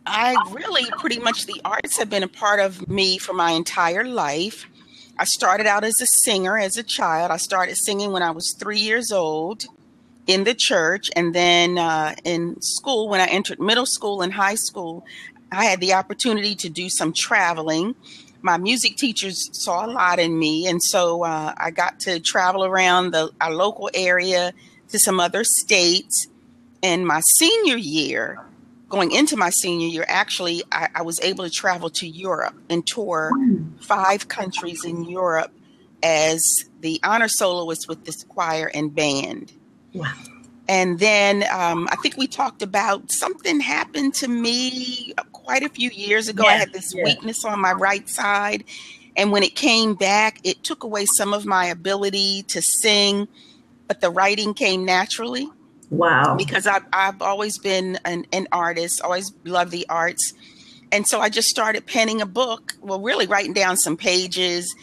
I really pretty much the arts have been a part of me for my entire life. I started out as a singer as a child. I started singing when I was 3 years old in the church. And then in school, when I entered middle school and high school, I had the opportunity to do some traveling. My music teachers saw a lot in me. And so I got to travel around our local area to some other states. And my senior year, going into my senior year, actually, I was able to travel to Europe and tour 5 countries in Europe as the honor soloist with this choir and band. Wow. And then I think we talked about something happened to me quite a few years ago. I had this weakness on my right side. And when it came back, it took away some of my ability to sing, but the writing came naturally. Wow. Because I've always been an artist, always loved the arts. And so I just started penning a book, well, really writing down some pages.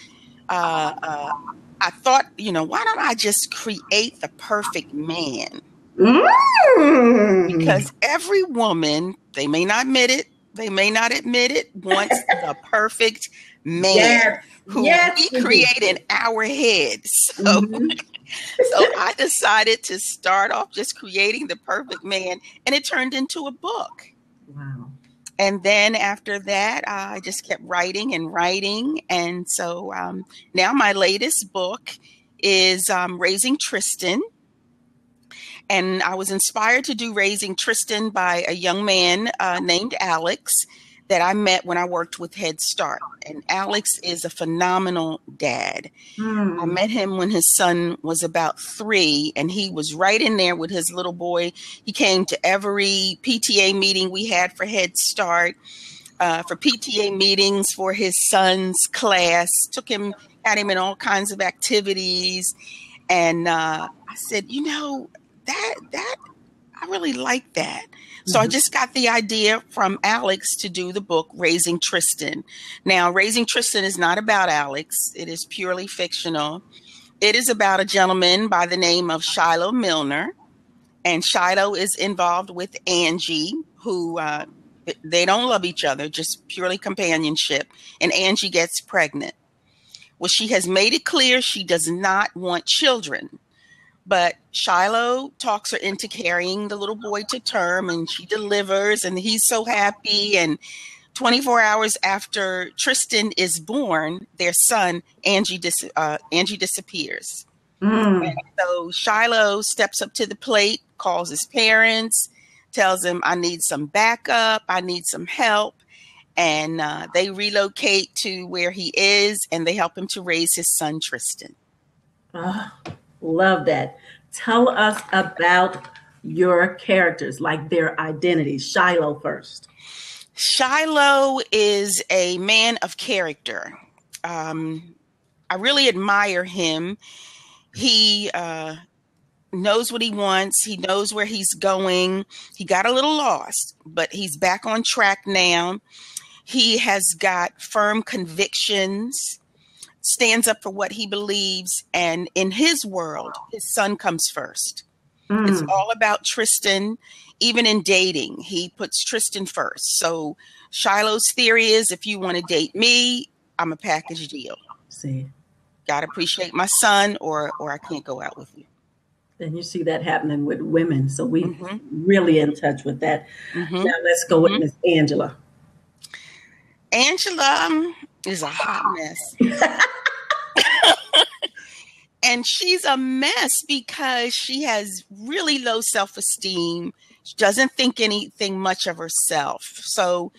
I thought, why don't I just create the perfect man? Because every woman, they may not admit it, wants the perfect man who we create in our heads. So, so I decided to start off just creating the perfect man, and it turned into a book. Wow. And then after that, I just kept writing and writing. And so now my latest book is Raising Tristan. And I was inspired to do Raising Tristan by a young man named Alex that I met when I worked with Head Start. And Alex is a phenomenal dad. I met him when his son was about 3, and he was right in there with his little boy. He came to every PTA meeting we had for Head Start, for PTA meetings for his son's class, had him in all kinds of activities. And I said, that I really like that. So I just got the idea from Alex to do the book Raising Tristan. Now, Raising Tristan is not about Alex. It is purely fictional. It is about a gentleman by the name of Shiloh Milner. And Shiloh is involved with Angie, who they don't love each other, just purely companionship. And Angie gets pregnant. Well, she has made it clear she does not want children. But Shiloh talks her into carrying the little boy to term, and she delivers, and he's so happy. And 24 hours after Tristan is born, their son, Angie disappears. And so Shiloh steps up to the plate, calls his parents, tells them, I need some backup, I need some help. And they relocate to where he is, and they help him to raise his son, Tristan. Love that. Tell us about your characters, like their identities. Shiloh first. Shiloh is a man of character. I really admire him. He knows what he wants. He knows where he's going. He got a little lost, but he's back on track now. He has got firm convictions, stands up for what he believes, and in his world, his son comes first. It's all about Tristan. Even in dating, he puts Tristan first. So Shiloh's theory is, if you want to date me, I'm a package deal. See, gotta appreciate my son, or I can't go out with you. And you see that happening with women, so we really in touch with that. Now let's go with Miss Angela. Angela is a hot mess. And she's a mess because she has really low self-esteem. She doesn't think anything much of herself. So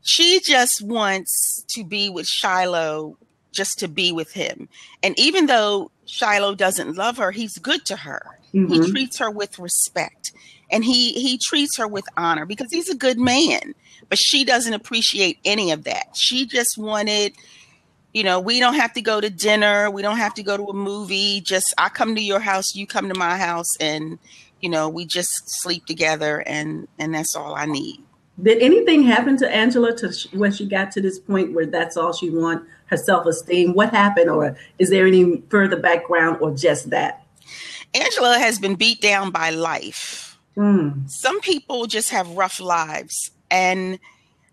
she just wants to be with Shiloh just to be with him. And even though Shiloh doesn't love her, he's good to her. He treats her with respect. And he treats her with honor because he's a good man. But she doesn't appreciate any of that. She just wanted, we don't have to go to dinner. We don't have to go to a movie. Just I come to your house, you come to my house, and, we just sleep together, and that's all I need. Did anything happen to Angela when she got to this point where that's all she wants, her self-esteem? What happened, or is there any further background, or just that? Angela has been beat down by life. Some people just have rough lives, and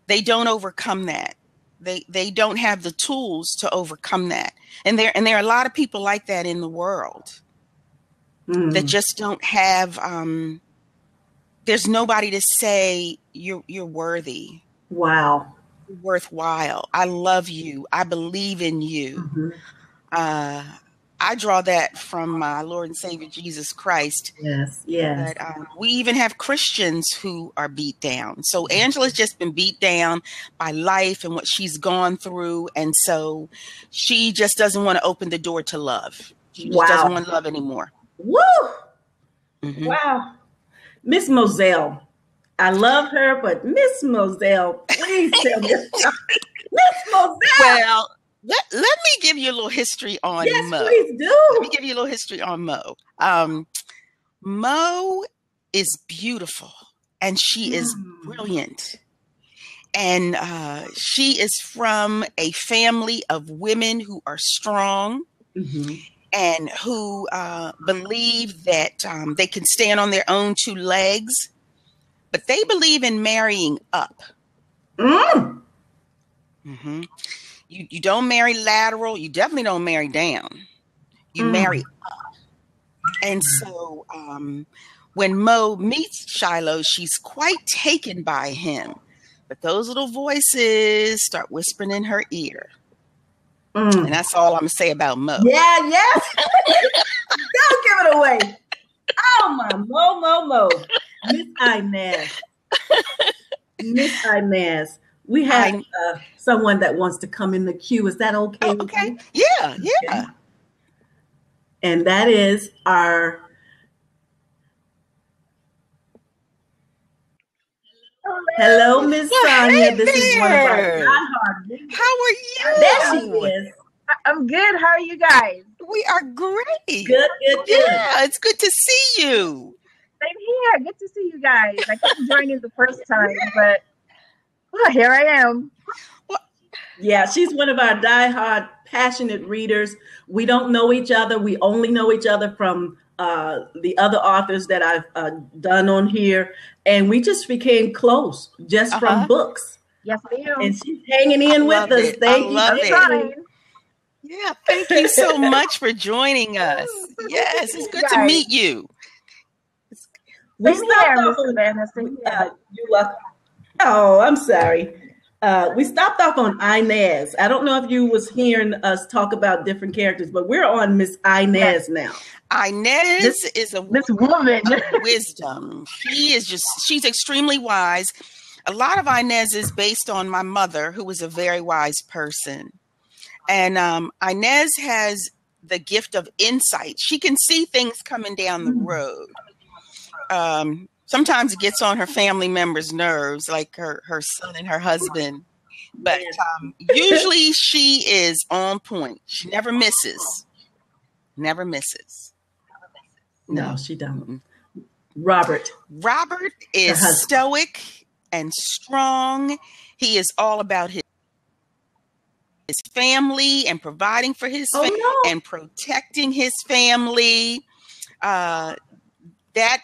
they don't overcome that. They don't have the tools to overcome that. And there are a lot of people like that in the world that just don't have there's nobody to say you're worthy. Wow. You're worthwhile. I love you. I believe in you. I draw that from my Lord and Savior Jesus Christ. Yes, yes. But we even have Christians who are beat down. So Angela's just been beat down by life and what she's gone through. And so she just doesn't want to open the door to love. She just doesn't want love anymore. Woo! Wow. Miss Moselle. I love her, but Miss Moselle, please tell me. Miss Moselle! Well, let me give you a little history on Mo. Yes, please do. Let me give you a little history on Mo. Mo is beautiful and she is brilliant. And she is from a family of women who are strong and who believe that they can stand on their own two legs, but they believe in marrying up. You don't marry lateral. You definitely don't marry down. You marry up. And so when Mo meets Shiloh, she's quite taken by him. But those little voices start whispering in her ear. And that's all I'm going to say about Mo. Yeah, yes. Don't give it away. Oh, my Mo. Miss Inez. Miss Inez. We have someone that wants to come in the queue. Is that okay? Okay. Yeah. Okay. And that is our... Hello, Miss Sonia. Hey, this is one of our diehard. How are you? There she is. I'm good. How are you guys? We are great. Good. Yeah, it's good to see you. Same here. Good to see you guys. I couldn't join you the first time, but here I am. Yeah, she's one of our diehard, passionate readers. We don't know each other. We only know each other from the other authors that I've done on here. And we just became close just from books. Yes, ma'am. And she's hanging in with us. Thank you. Yeah, thank you so much for joining us. Yes, it's good to meet you. We stopped off on Oh, I'm sorry. We stopped off on Inez. I don't know if you was hearing us talk about different characters, but we're on Miss Inez now. Inez is this woman of wisdom. She's extremely wise. A lot of Inez is based on my mother, who was a very wise person. And Inez has the gift of insight. She can see things coming down the road. Sometimes it gets on her family members' nerves, like her son and her husband. But usually she is on point. She never misses. Never misses. No, she don't. Robert is stoic and strong. He is all about his family and providing for his family and protecting his family. That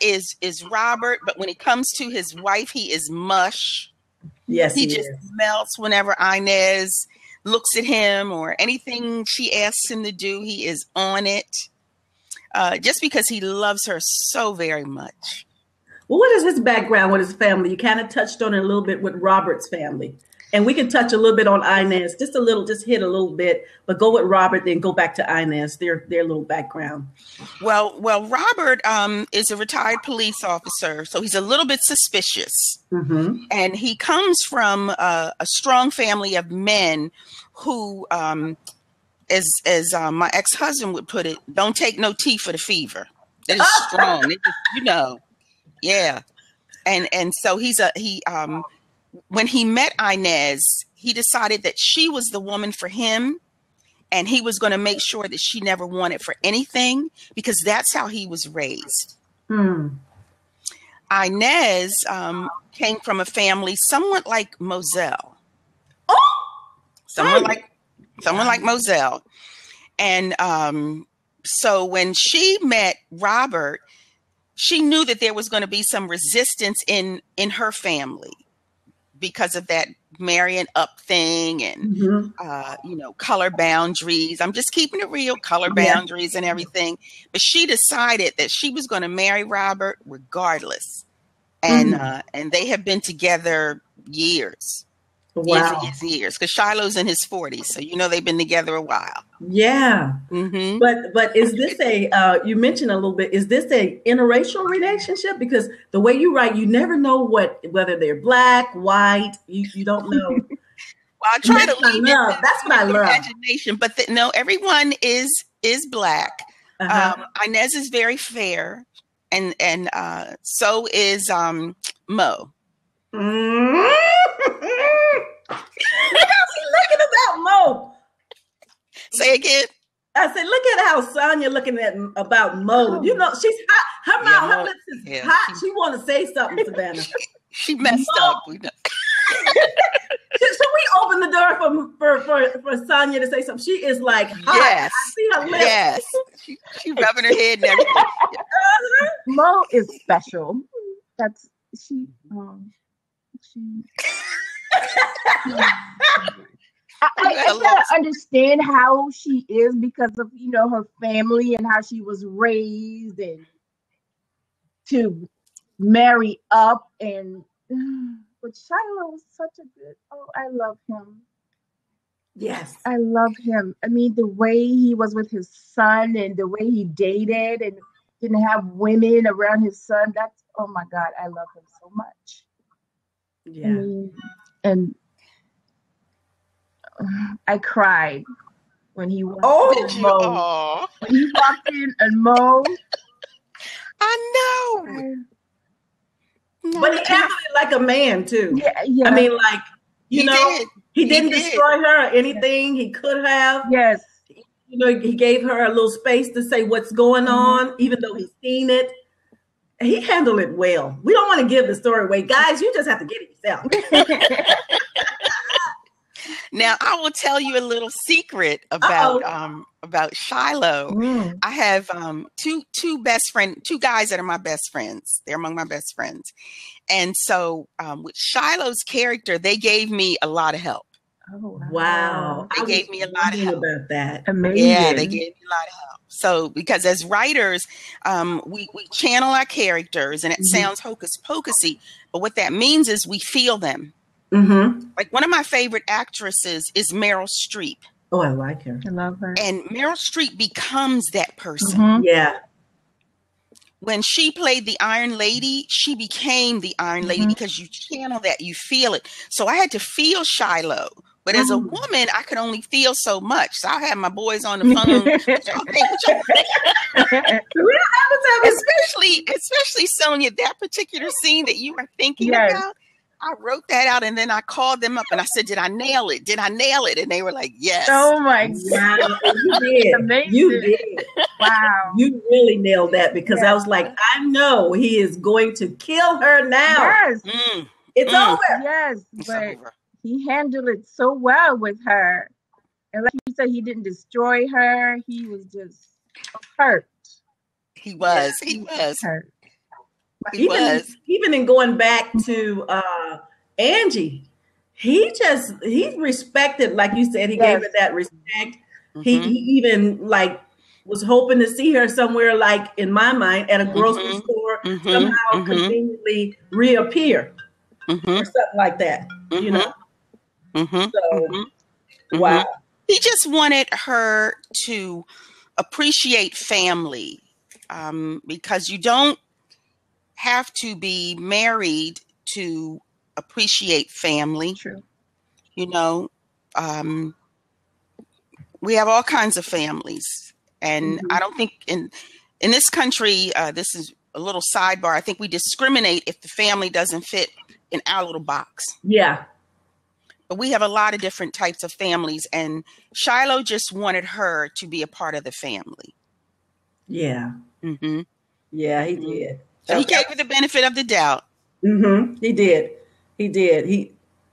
is Robert. But when it comes to his wife, he is mush. Yes, he just melts whenever Inez looks at him or anything she asks him to do. He is on it. Just because he loves her so very much. Well, what is his background with his family? You kind of touched on it a little bit with Robert's family. And we can touch a little bit on Inez, just hit a little bit, but go with Robert, then go back to Inez, their little background. Well, Robert is a retired police officer, so he's a little bit suspicious. And he comes from a strong family of men who, as my ex-husband would put it, don't take no tea for the fever. That is strong. It just, yeah. And so when he met Inez, he decided that she was the woman for him, and he was going to make sure that she never wanted for anything, because that's how he was raised. Inez came from a family somewhat like Moselle. Someone like Moselle. And so when she met Robert, she knew that there was going to be some resistance in her family because of that marrying up thing and, you know, color boundaries. I'm just keeping it real, color boundaries and everything. But she decided that she was going to marry Robert regardless. And they have been together years. Wow. Years. Because Shiloh's in his 40s. So, you know, they've been together a while. Yeah. But is this you mentioned a little bit, is this a interracial relationship? Because the way you write, you never know whether they're black, white, you don't know. Well, I try to leave it. That's what I love. Imagination, but no, everyone is black. Inez is very fair, and so is Mo. Look how she's looking about Mo. Say again. I said, look at how Sonia looking at about Mo. You know, she's hot. Her mouth, her lips is hot. She want to say something, Savannah. She messed up. We know. Should we open the door for Sonia to say something? She is like hot. Yes. I see her lips. Yes. She rubbing her head and everything. Mo is special. That's she. I can't understand how she is because of, you know, her family and how she was raised and to marry up and but Shiloh was such a good, I love him. Yes. I love him. I mean, the way he was with his son and the way he dated and didn't have women around his son, that's, oh my God, I love him so much. Yeah. I mean, and I cried when he walked in. Mo. When he walked in and Mo. I know. But he handled it like a man too. Yeah. I mean, like, he didn't destroy her or anything. He could have. Yes. You know, he gave her a little space to say what's going on, even though he's seen it. He handled it well. We don't want to give the story away. Guys, you just have to get it yourself. Now, I will tell you a little secret about Shiloh. I have two guys that are my best friends. They're among my best friends. And so with Shiloh's character, they gave me a lot of help. Oh, wow. They gave me a lot of help. About that. Amazing. Yeah, they gave me a lot of help. So, because as writers, we channel our characters, and it sounds hocus pocusy, but what that means is we feel them. Like one of my favorite actresses is Meryl Streep. Oh, I like her. I love her. And Meryl Streep becomes that person. Yeah. When she played the Iron Lady, she became the Iron Lady because you channel that, you feel it. So I had to feel Shiloh. But as a woman, I could only feel so much. So I had my boys on the phone. Especially Sonia, that particular scene that you were thinking about. I wrote that out and then I called them up and I said, did I nail it? Did I nail it? And they were like, yes. Oh my God. You did. Amazing. You did. Wow. You really nailed that because I was like, I know he is going to kill her now. Yes. It's over. Yes. It's but over. He handled it so well with her. And like you said, he didn't destroy her. He was just hurt. He was. He was. Hurt. Even in going back to Angie, he respected, like you said, he gave her that respect. He even like was hoping to see her somewhere, like in my mind, at a grocery store, somehow conveniently reappear or something like that. You know. So, wow. He just wanted her to appreciate family, because you don't have to be married to appreciate family. True. You know, we have all kinds of families, and I don't think in this country, this is a little sidebar. I think we discriminate if the family doesn't fit in our little box. Yeah. But we have a lot of different types of families, and Shiloh just wanted her to be a part of the family. Yeah. Yeah, he did. So he gave her the benefit of the doubt. He did. He did.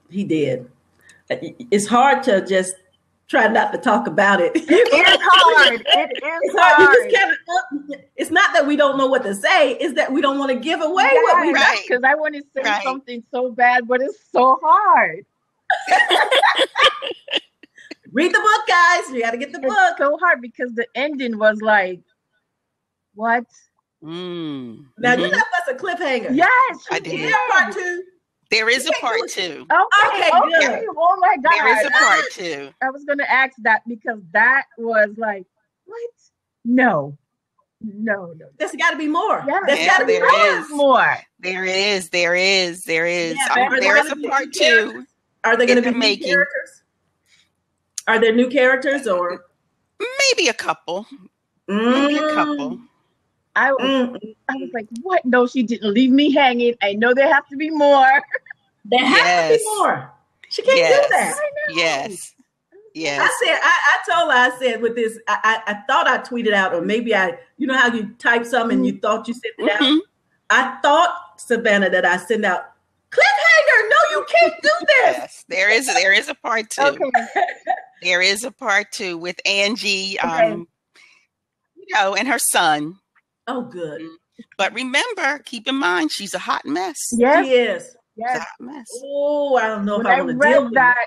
He did. It's hard to just try not to talk about it. It is hard. It is hard. It's not that we don't know what to say. It's that we don't want to give away what we because I want to say something so bad, but it's so hard. Read the book, guys. You got to get the book. It's so hard because the ending was like, what? Now you left us a cliffhanger. Yes, I did. Is there part 2? There is a part 2. Okay, good. Oh my God. There is a part 2. I was going to ask that because that was like, what? No. There's got to be more. Yeah. There's got to be more. There is. There is a part 2. Are there going to be new characters? Are there new characters or maybe a couple? Maybe a couple. I was like, what? No, she didn't leave me hanging. I know there have to be more. There has to be more. She can't do that. I know. Yes. I told her, I said with this, I thought I tweeted out, or maybe you know how you type something and you thought you sent it out? I thought, Savannah, that I sent out, cliffhanger, no, you can't do this. Yes, there is a part 2. Okay. There is a part 2 with Angie, you know, and her son. Oh, good. But remember, keep in mind, she's a hot mess. Yes. She is. She's a hot mess. Oh, I don't know When if I I want to deal read with that,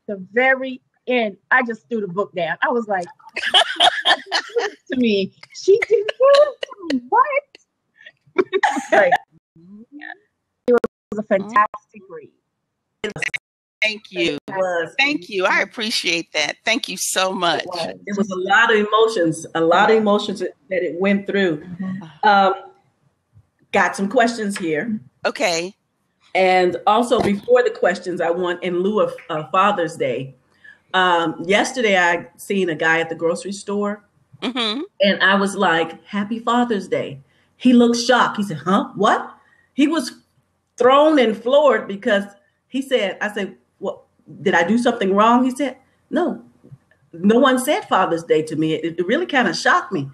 the very end, I just threw the book down. I was like, to me, she did this to me. What? Like, it was a fantastic read. Thank you. It was. Thank you. I appreciate that. Thank you so much. It was a lot of emotions, that it went through. Got some questions here. Okay. And also before the questions, I want, in lieu of Father's Day, yesterday I seen a guy at the grocery store and I was like, Happy Father's Day. He looked shocked. He said, huh? What? He was thrown and floored because I said, well, did I do something wrong? He said, no one said Father's Day to me. It really kind of shocked me.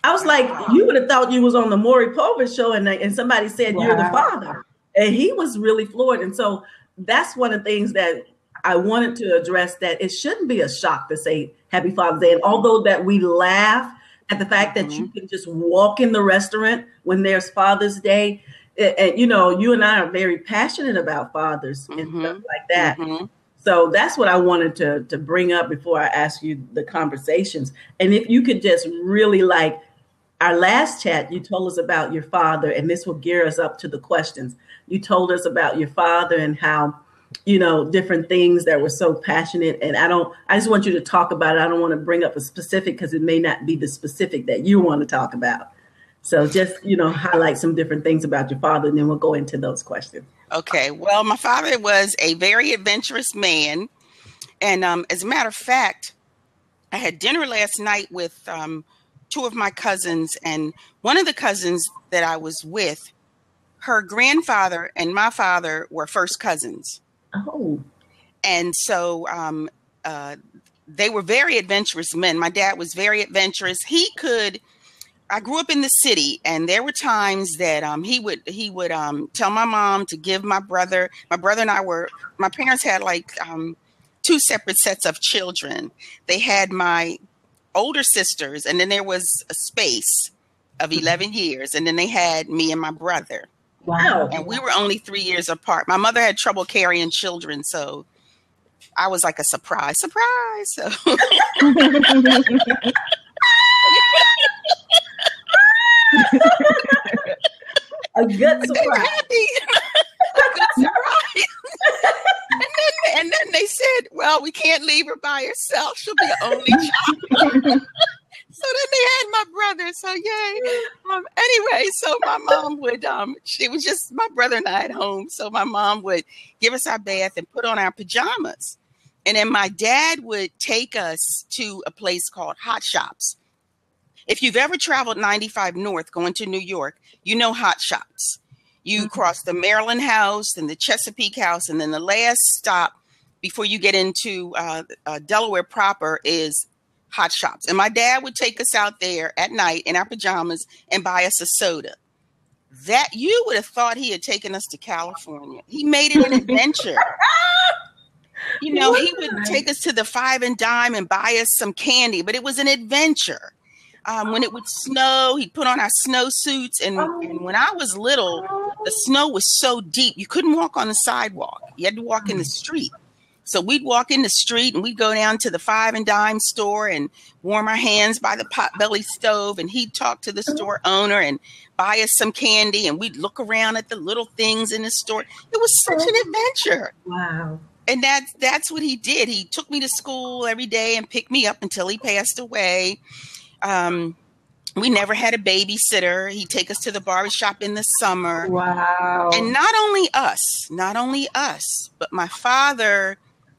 I was like, you would have thought you was on the Maury Povich show and somebody said you're the father. And he was really floored. And so that's one of the things that I wanted to address, that it shouldn't be a shock to say Happy Father's Day. And although that we laugh at the fact that you can just walk in the restaurant when there's Father's Day, and you know, you and I are very passionate about fathers and stuff like that. So that's what I wanted to bring up before I ask you the conversations. And if you could just really, like our last chat, you told us about your father, and this will gear us up to the questions. You told us about your father and how, you know, different things that were so passionate. And I just want you to talk about it. I don't want to bring up a specific because it may not be the specific that you want to talk about. So just, you know, highlight some different things about your father, and then we'll go into those questions. Okay. Well, my father was a very adventurous man. And as a matter of fact, I had dinner last night with 2 of my cousins, and one of the cousins that I was with, her grandfather and my father were first cousins. Oh. And so they were very adventurous men. My dad was very adventurous. I grew up in the city, and there were times that he would tell my mom to give my brother and my parents had like 2 separate sets of children. They had my older sisters, and then there was a space of 11 years, and then they had me and my brother. Wow. And we were only 3 years apart. My mother had trouble carrying children, so I was like a surprise. So a good surprise. A good surprise. and then they said, well, we can't leave her by herself. She'll be an only child. So then they had my brother. So yay. Anyway, so my mom would, it was just my brother and I at home. So my mom would give us our bath and put on our pajamas. And then my dad would take us to a place called Hot Shops. If you've ever traveled 95 North going to New York, you know Hot Shops. You cross the Maryland House and the Chesapeake House, and then the last stop before you get into Delaware proper is Hot Shops. And my dad would take us out there at night in our pajamas and buy us a soda. That you would have thought he had taken us to California. He made it an adventure. You know, he would take us to the Five and Dime and buy us some candy, but it was an adventure. When it would snow, he'd put on our snowsuits. And when I was little, the snow was so deep, you couldn't walk on the sidewalk. You had to walk in the street. So we'd walk in the street and we'd go down to the 5 and dime store and warm our hands by the potbelly stove. And he'd talk to the store owner and buy us some candy. And we'd look around at the little things in the store. It was such an adventure. Wow. And that's what he did. He took me to school every day and picked me up until he passed away. We never had a babysitter. He'd take us to the barbershop in the summer. Wow. And not only us, but my father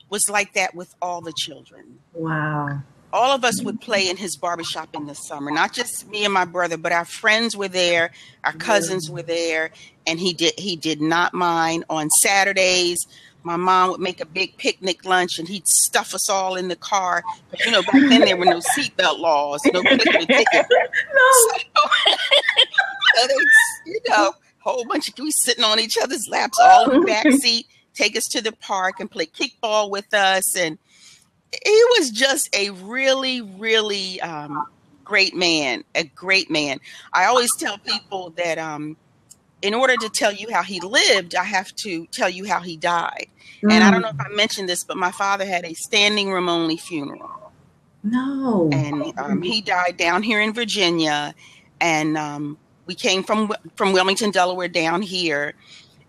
was like that with all the children. Wow. All of us would play in his barbershop in the summer, not just me and my brother, but our friends were there, our cousins were there, and he did not mind. On Saturdays, my mom would make a big picnic lunch and he'd stuff us all in the car. But, you know, back then there were no seatbelt laws, no picnic tickets. No. So they, you know, whole bunch of we sitting on each other's laps, all in the back seat, take us to the park and play kickball with us. And he was just a really, really great man, a great man. I always tell people that in order to tell you how he lived, I have to tell you how he died. And I don't know if I mentioned this, but my father had a standing room only funeral. No. And he died down here in Virginia. And we came from Wilmington, Delaware down here.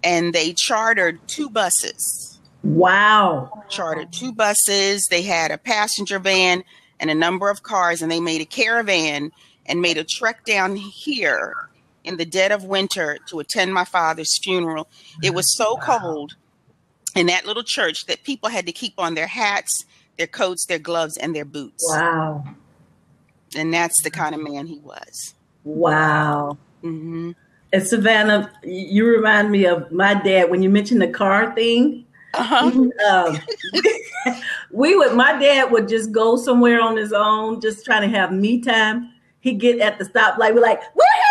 And they chartered 2 buses. Wow. Chartered 2 buses. They had a passenger van and a number of cars. And they made a caravan and made a trek down here in the dead of winter to attend my father's funeral. It was so cold in that little church that people had to keep on their hats, their coats, their gloves, and their boots. Wow. And that's the kind of man he was. Wow. Mm-hmm. And Savannah, you remind me of my dad when you mentioned the car thing. Uh-huh. My dad would just go somewhere on his own, just trying to have me time. He'd get at the stoplight, we're like, we're here.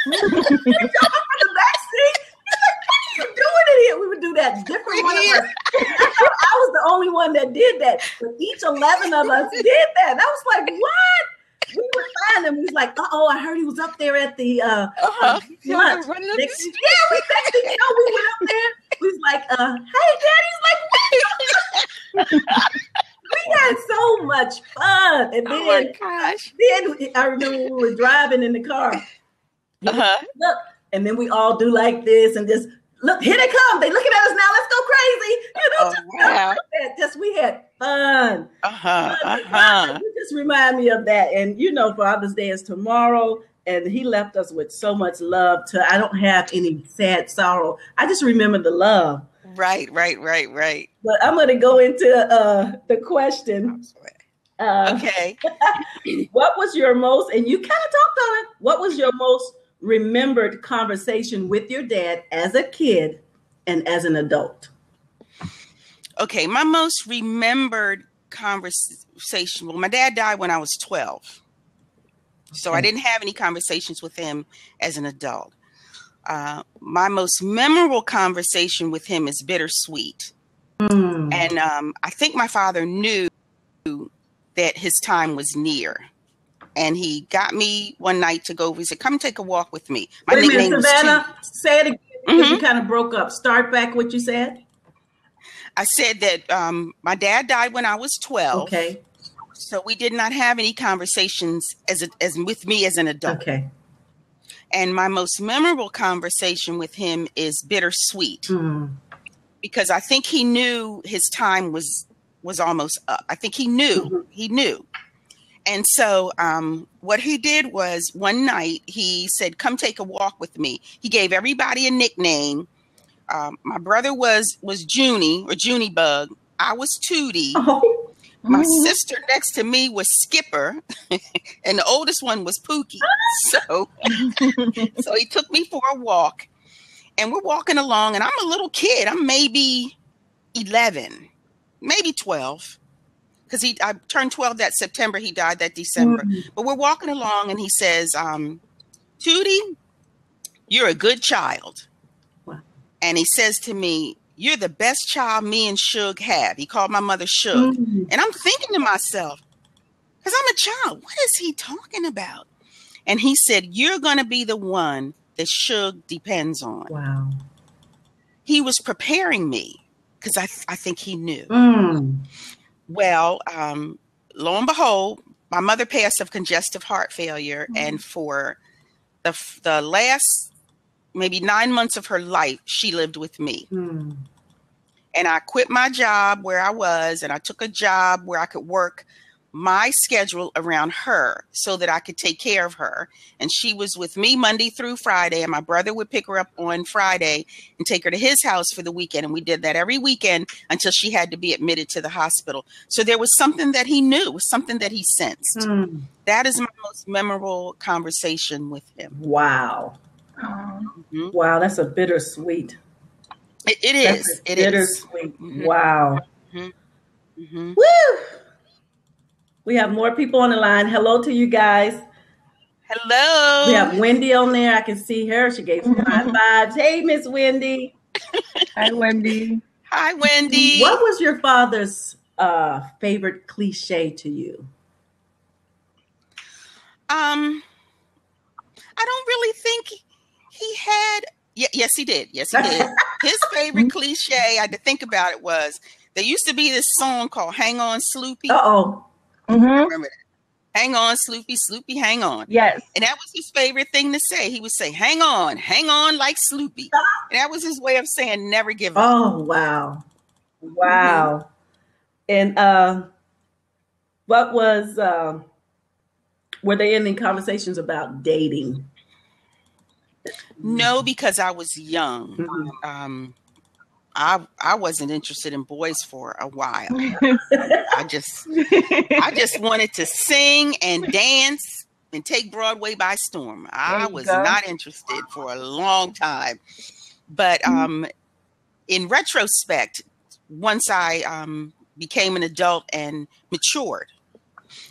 Jump up in the back seat. He's like, what are you doing in here? We would do that. Different one of us. I was the only one that did that. But each 11 of us did that. I was like, what? We would find him. He was like, I heard he was up there at the lunch. We went up there. We was like, hey, Daddy. He's like, what? We had so much fun. And then, oh my gosh. Then I remember we were driving in the car. Uh-huh. Look, and then we all do like this and just look, here they come. They looking at us now. Let's go crazy. You know, wow. Just we had fun. Uh-huh. You just remind me of that. And you know, Father's Day is tomorrow. And he left us with so much love. I don't have any sad sorrow. I just remember the love. Right. But I'm going to go into the question. Okay. What was your most, and you kind of talked on it, what was your most remembered conversation with your dad as a kid and as an adult? Okay, my most remembered conversation, well, my dad died when I was 12. So I didn't have any conversations with him as an adult. My most memorable conversation with him is bittersweet. And I think my father knew that his time was near. And he got me one night to go. He said, come take a walk with me. My Wait a nickname minute, Savannah, say it again because you kind of broke up. Start back what you said. I said that my dad died when I was 12. Okay. So we did not have any conversations as with me as an adult. Okay. And my most memorable conversation with him is bittersweet. Because I think he knew his time was almost up. I think he knew. He knew. And so what he did was one night he said, come take a walk with me. He gave everybody a nickname. My brother was Junie or Junie Bug. I was Tootie. Oh. My sister next to me was Skipper. And the oldest one was Pookie. So he took me for a walk. And we're walking along, and I'm a little kid. I'm maybe 11, maybe 12. Because I turned 12 that September. He died that December. But we're walking along, and he says, Tootie, you're a good child. Wow. And he says to me, you're the best child me and Suge have. He called my mother Suge. And I'm thinking to myself, because I'm a child, what is he talking about? And he said, you're going to be the one that Suge depends on. Wow. He was preparing me because I think he knew. Mm. Well, lo and behold, my mother passed of congestive heart failure, and for the last maybe 9 months of her life, she lived with me. Mm. And I quit my job where I was, and I took a job where I could work my schedule around her so that I could take care of her. And she was with me Monday through Friday, and my brother would pick her up on Friday and take her to his house for the weekend. And we did that every weekend until she had to be admitted to the hospital. So there was something that he knew, something that he sensed. Mm. That is my most memorable conversation with him. Wow. Mm-hmm. Wow, that's a bittersweet. It is. It is. Bittersweet. Mm-hmm. Wow. Mm-hmm. Mm-hmm. Woo! We have more people on the line. Hello to you guys. Hello. We have Wendy on there. I can see her. She gave some high fives. Hey, Miss Wendy. Hi, Wendy. Hi, Wendy. What was your father's favorite cliche to you? I don't really think he had. Yes, he did. Yes, he did. His favorite cliche, I had to think about it, was there used to be this song called "Hang On, Sloopy." Uh-oh. Mm-hmm. Remember that? Hang on, Sloopy, Sloopy, hang on. Yes. And that was his favorite thing to say. He would say, hang on like Sloopy. And that was his way of saying never give up. Oh, wow. Wow. Mm-hmm. And what was, were there any conversations about dating? No, because I was young. Mm-hmm. I wasn't interested in boys for a while. I just wanted to sing and dance and take Broadway by storm. I was not interested for a long time. But in retrospect, once I became an adult and matured,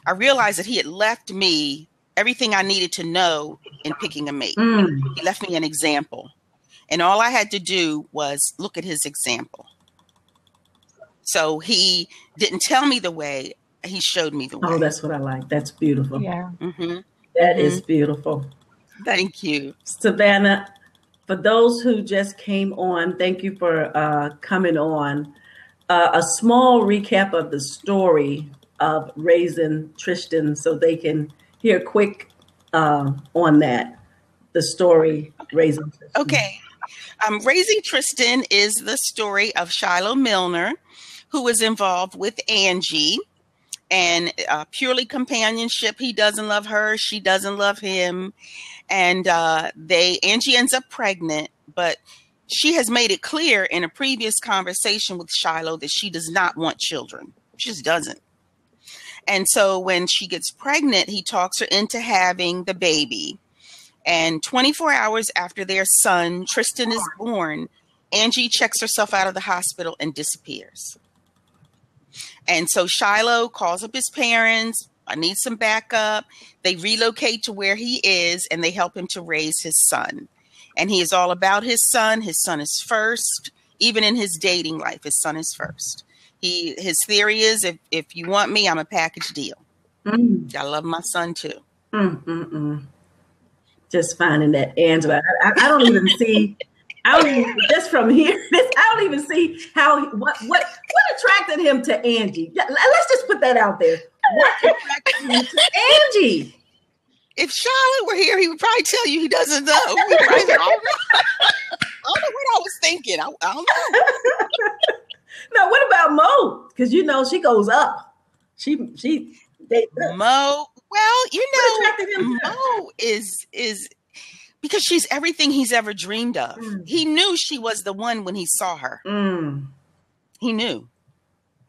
I realized that he had left me everything I needed to know in picking a mate. He left me an example. And all I had to do was look at his example. So he didn't tell me the way, he showed me the way. Oh, that's what I like. That's beautiful. Yeah. Mm-hmm. That is beautiful. Thank you. Savannah, for those who just came on, thank you for coming on. A small recap of the story of Raising Tristan so they can hear quick on that, the story Raising Tristan. Okay. Raising Tristan is the story of Shiloh Milner, who was involved with Angie, and purely companionship. He doesn't love her. She doesn't love him. And Angie ends up pregnant, but she has made it clear in a previous conversation with Shiloh that she does not want children. She just doesn't. And so when she gets pregnant, he talks her into having the baby. And 24 hours after their son, Tristan, is born, Angie checks herself out of the hospital and disappears. And so Shiloh calls up his parents. I need some backup. They relocate to where he is, and they help him to raise his son. And he is all about his son. His son is first. Even in his dating life, his son is first. His theory is, if you want me, I'm a package deal. I love my son too. Just finding that Angela. I don't even see. Just from here. I don't even see how what attracted him to Angie. Let's just put that out there. What attracted him to Angie? If Charlotte were here, he would probably tell you he doesn't know. I don't know what I was thinking. I don't know. Now, what about Mo? Because she goes up. She Mo. Well, Mo is because she's everything he's ever dreamed of. He knew she was the one when he saw her. He knew.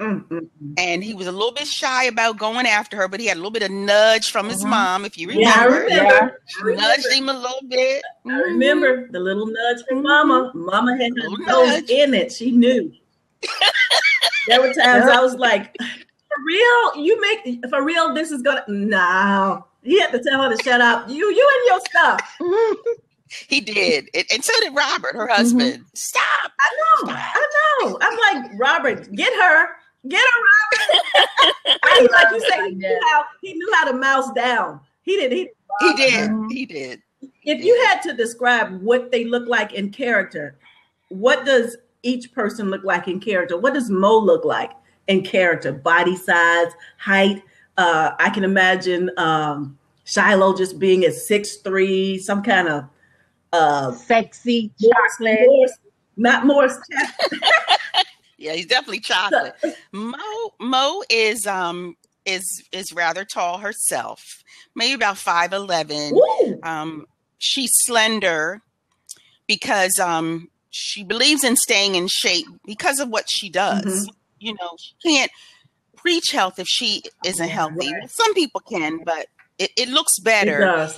And he was a little bit shy about going after her, but he had a little bit of nudge from his mom, if you remember. Yeah, I remember. She nudged him a little bit. I remember the little nudge from Mama. Mama had her nose in it. She knew. There were times I was like, for real, this is gonna, no. He had to tell her to shut up. You and your stuff. He did. And so did Robert, her husband. Stop. I know. I'm like, Robert, get her, Robert. Like you say, he knew how to mouse down. He did. If you had to describe what they look like in character, what does each person look like in character? What does Mo look like in character? Body size, height. I can imagine Shiloh just being at 6'3", some kind of sexy chocolate. Not Morris. Yeah, he's definitely chocolate. Mo is rather tall herself, maybe about 5'11". She's slender because she believes in staying in shape because of what she does. Mm-hmm. You know, she can't preach health if she isn't healthy. Right. Some people can, but it looks better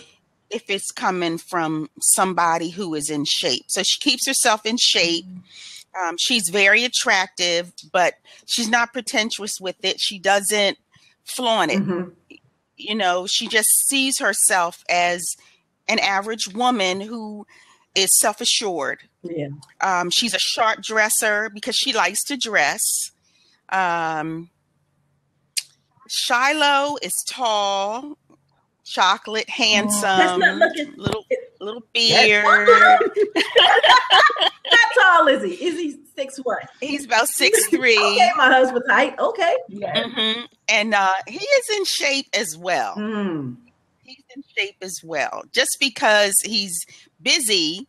if it's coming from somebody who is in shape. So she keeps herself in shape. She's very attractive, but she's not pretentious with it. She doesn't flaunt it. Mm-hmm. You know, she just sees herself as an average woman who is self-assured. Yeah. She's a sharp dresser because she likes to dress. Shiloh is tall, chocolate, handsome, little beard. How tall is he? Is he 6 what? He's about 6'3". Okay, my husband's height. Okay. Yeah. Mm-hmm. And he is in shape as well. Mm. He's in shape as well. Just because he's busy,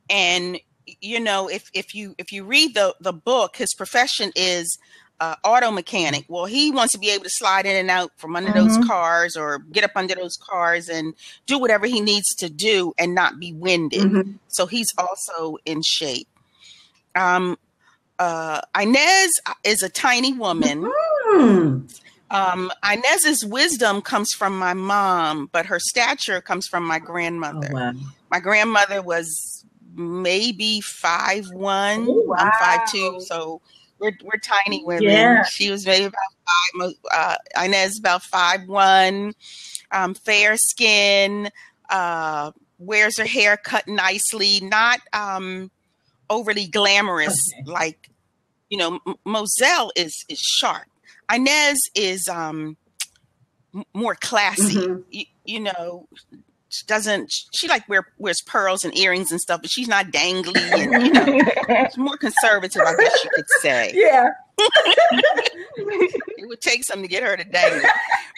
and you know, if you read the book, his profession is auto mechanic. Well, he wants to be able to slide in and out from under those cars, or get up under those cars and do whatever he needs to do and not be winded. Mm-hmm. So he's also in shape. Inez is a tiny woman. Mm-hmm. Inez's wisdom comes from my mom, but her stature comes from my grandmother. Oh, wow. My grandmother was maybe 5'1". Oh, wow. I'm 5'2", so we're tiny women. Yeah. She was maybe about 5. Inez about 5'1", fair skin, wears her hair cut nicely, not overly glamorous. Okay. Like, you know, Moselle is sharp. Inez is more classy. Mm-hmm. You know, she like wears pearls and earrings and stuff, but she's not dangly, and you know, she's more conservative, I guess you could say. Yeah. It would take something to get her to dangle.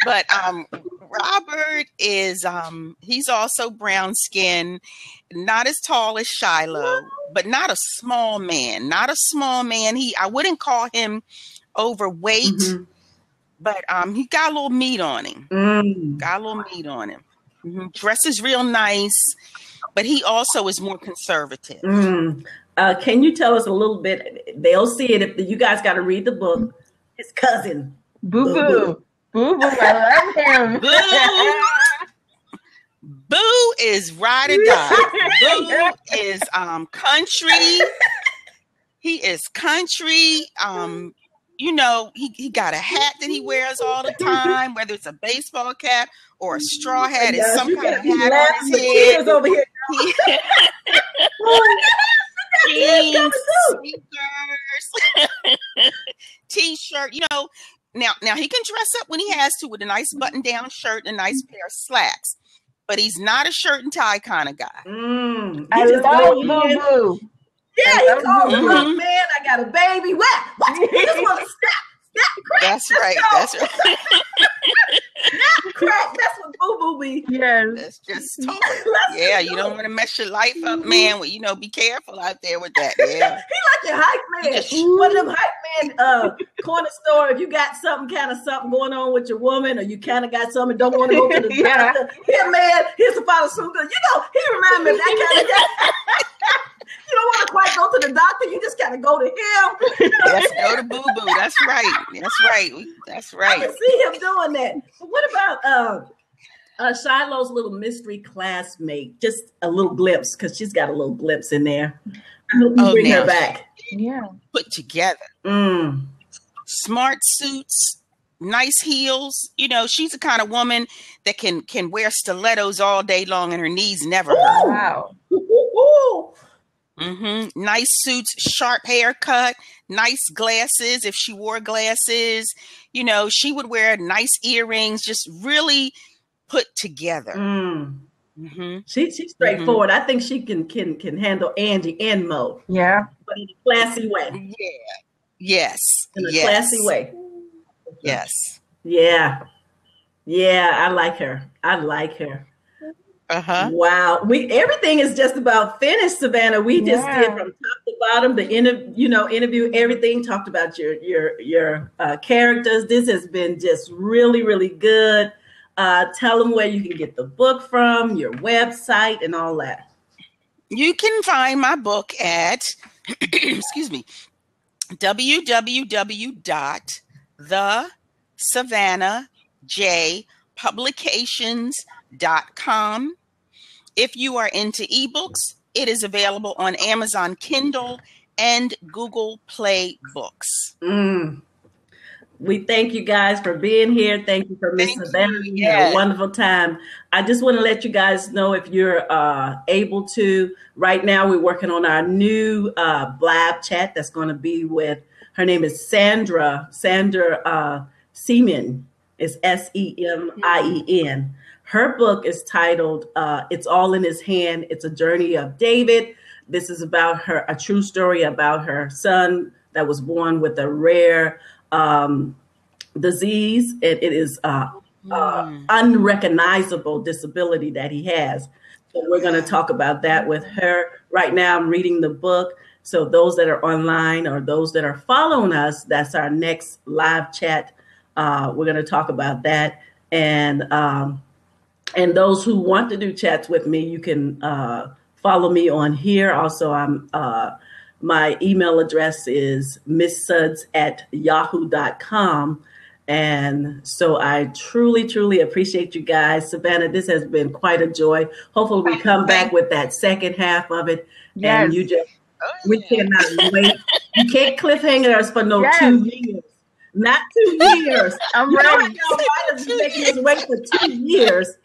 But Robert is he's also brown skin, not as tall as Shiloh, but not a small man. I wouldn't call him overweight, mm-hmm. but he got a little meat on him. Mm-hmm. Dresses real nice, but he also is more conservative. Can you tell us a little bit? They'll see it if you guys got to read the book. His cousin, Boo Boo. I love him. Boo is ride or die. Boo is country. He is country. You know, he got a hat that he wears all the time, whether it's a baseball cap or a straw hat. It's some kind of hat on his head. Over here. Jeans, sneakers, t-shirt. You know, now he can dress up when he has to with a nice button-down shirt and a nice pair of slacks, but he's not a shirt and tie kind of guy. I love Boo Boo. Yeah, he calls him up, man. I got a baby. What? He just want to snap, crack. That's right. Snap, crack. That's what Boo Boo be. Yes. That's just talk. Yeah, you don't want to mess your life up, man. Well, you know, be careful out there with that. Yeah. He like your hype man. One of them hype man corner store. If you got something going on with your woman, or you kind of got something, don't want to go to the doctor. Here, man. Here's a pharmaceutical. You know, he reminds me of that kind of guy. You don't want to quite go to the doctor. You just got to go to him. Let's go to Boo Boo. That's right. I can see him doing that. But what about Shiloh's little mystery classmate? Just a little glimpse, because she's got a little glimpse in there. I hope you bring her back. Yeah. Put together. Smart suits, nice heels. You know, she's the kind of woman that can wear stilettos all day long and her knees never hurt. Wow. Mm-hmm. Nice suits, sharp haircut, nice glasses. If she wore glasses, you know, she would wear nice earrings, just really put together. She's straightforward. I think she can handle Angie and Mo. Yeah. But in a classy way. Yeah. Yes. In a classy way. Yes. Yeah. Yeah, I like her. Wow. Everything is just about finished, Savannah. We just did from top to bottom, the interview, everything, talked about your characters. This has been just really, really good. Tell them where you can get the book from, your website, and all that. You can find my book at, excuse me, www.thesavannahjpublications.com. If you are into ebooks, it is available on Amazon Kindle and Google Play Books. We thank you guys for being here. Thank you for Miss Savannah. You had a wonderful time. I just want to let you guys know, if you're able to, right now we're working on our new blab chat that's going to be with, her name is Sandra Seaman. It's Semien. Her book is titled It's All in His Hand. It's a journey of David. This is about a true story about her son that was born with a rare disease. It is unrecognizable disability that he has. So we're going to talk about that with her. Right now I'm reading the book. So those that are online or those that are following us, that's our next live chat. We're going to talk about that. And those who want to do chats with me, you can follow me on here. Also, my email address is misssuds@yahoo.com. And so I truly, truly appreciate you guys. Savannah, this has been quite a joy. Hopefully we come back with that second half of it. Yes. And we cannot wait. You can't cliffhanger us for 2 years. Not 2 years. I'm ready. Y'all is making us wait for 2 years.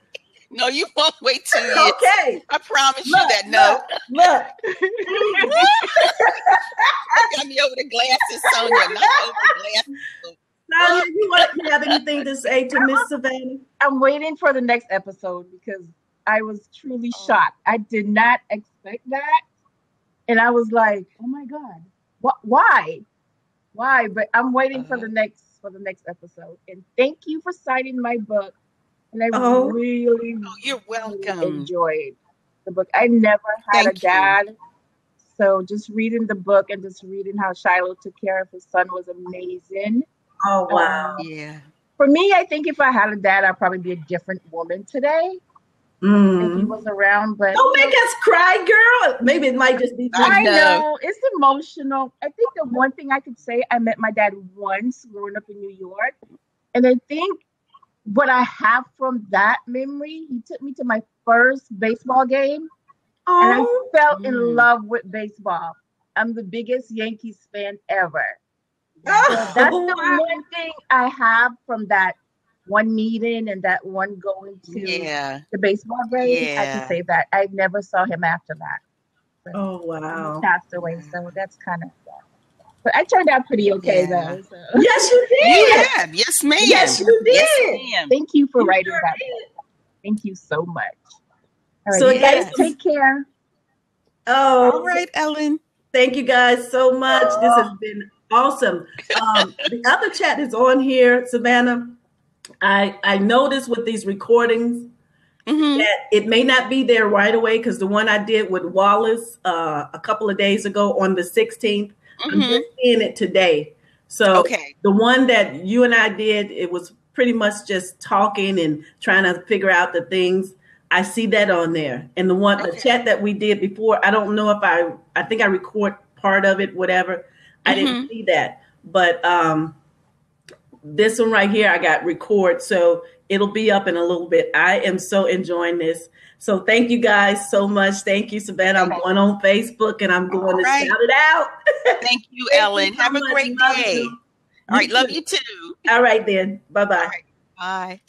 No, you won't wait 2 years. Okay. I promise you that. No. Look. Got me over the glasses, Sonia. Not over the glasses. Sonia, you have anything to say to Miss Savannah? I'm waiting for the next episode because I was truly shocked. I did not expect that. And I was like, oh my God, why? But I'm waiting for the next episode. And thank you for citing my book. And I really, you're welcome. Enjoyed the book. I never had a dad. So just reading the book and just reading how Shiloh took care of his son was amazing. Oh, wow. Yeah. For me, I think if I had a dad, I'd probably be a different woman today. If he was around, but don't make us cry, girl. Maybe it might just be. I know it's emotional. I think the one thing I could say, I met my dad once growing up in New York, and I think what I have from that memory, he took me to my first baseball game, and I fell in love with baseball. I'm the biggest Yankees fan ever. So that's the one thing I have from that one meeting and that one going to the baseball game. I can say that I never saw him after that. So he passed away, so that's kind of sad. But I turned out pretty okay though. So. Yes, you did. Yes, ma'am. Yes, you did. Yes, thank you for writing that. Thank you so much. All right, so guys, take care. All right, Ellen. Thank you guys so much. This has been awesome. The other chat is on here, Savannah. I noticed with these recordings that it may not be there right away because the one I did with Wallace a couple of days ago on the 16th, I'm just seeing it today. So the one that you and I did, it was pretty much just talking and trying to figure out the things. I see that on there. And the one, the chat that we did before, I don't know if I think I record part of it, whatever. I didn't see that. But this one right here, I got record. So it'll be up in a little bit. I am so enjoying this. So thank you guys so much. Thank you, Savannah. I'm going on Facebook and I'm going to shout it out. Thank you, Ellen. Have a great day. All right. Love you too. All right, then. Bye-bye. Bye.